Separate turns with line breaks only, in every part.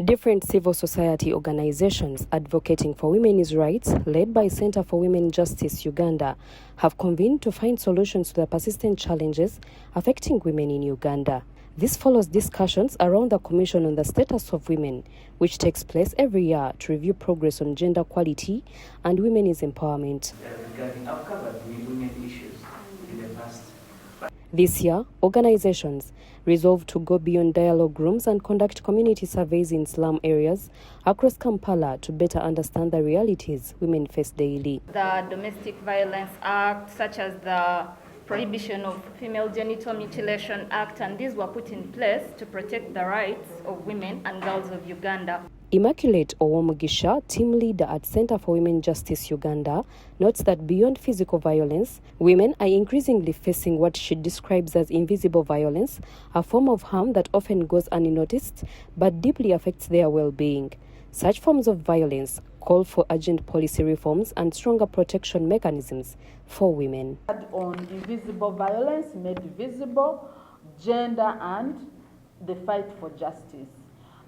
Different civil society organizations advocating for women's rights, led by Center for Women Justice Uganda, have convened to find solutions to the persistent challenges affecting women in Uganda. This follows discussions around the Commission on the Status of Women, which takes place every year to review progress on gender equality and women's empowerment.
I've covered women issues in the past.
This year, organizations resolved to go beyond dialogue rooms and conduct community surveys in slum areas across Kampala to better understand the realities women face daily.
The Domestic Violence Act, such as the Prohibition of Female Genital Mutilation Act, and these were put in place to protect the rights of women and girls of Uganda.
Immaculate Owomugisha, team leader at Center for Women Justice Uganda, notes that beyond physical violence, women are increasingly facing what she describes as invisible violence, a form of harm that often goes unnoticed but deeply affects their well-being. Such forms of violence call for urgent policy reforms and stronger protection mechanisms for women.
On invisible violence made visible, gender and the fight for justice.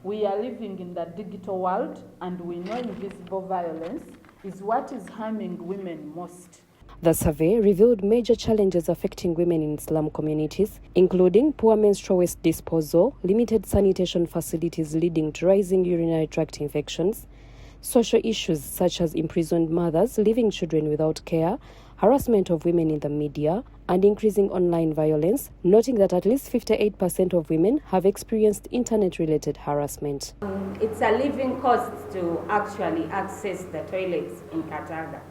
We are living in the digital world, and we know invisible violence is what is harming women most.
The survey revealed major challenges affecting women in slum communities, including poor menstrual waste disposal, limited sanitation facilities leading to rising urinary tract infections, social issues such as imprisoned mothers leaving children without care, harassment of women in the media, and increasing online violence, noting that at least 58% of women have experienced internet-related harassment.
It's a living cost to actually access the toilets in Katanga,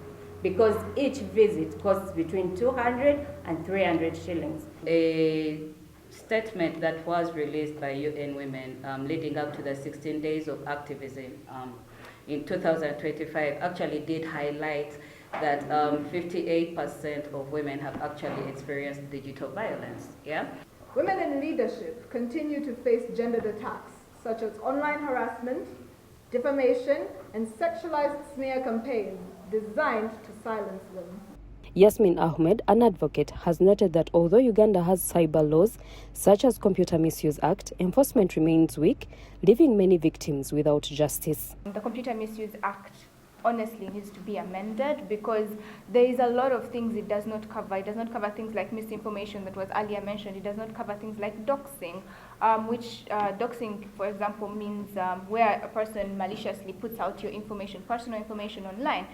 because each visit costs between 200 and 300 shillings.
A statement that was released by UN Women leading up to the 16 days of activism in 2025 actually did highlight that 58% of women have actually experienced digital violence.
Women in leadership continue to face gendered attacks such as online harassment, defamation, and sexualized smear campaigns designed to silence them.
Yasmin Ahmed, an advocate, has noted that although Uganda has cyber laws such as Computer Misuse Act, enforcement remains weak, leaving many victims without justice.
The Computer Misuse Act honestly needs to be amended, because there is a lot of things it does not cover. It does not cover things like misinformation that was earlier mentioned. It does not cover things like doxing, which doxing, for example, means where a person maliciously puts out your information, personal information online.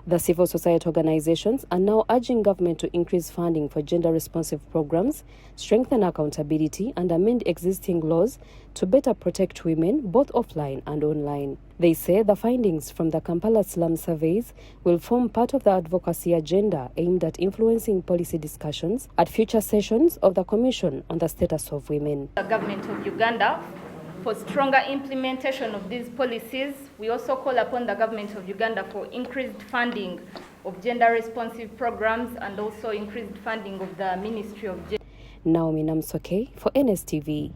The civil society organizations are now urging government to increase funding for gender-responsive programs, strengthen accountability, and amend existing laws to better protect women both offline and online. They say the findings from the Kampala Slum surveys will form part of the advocacy agenda aimed at influencing policy discussions at future sessions of the Commission on the Status of Women.
The government of Uganda, for stronger implementation of these policies, we also call upon the government of Uganda for increased funding of gender-responsive programs and also increased funding of the Ministry of Gender.
Naomi Namsoke for NSTV.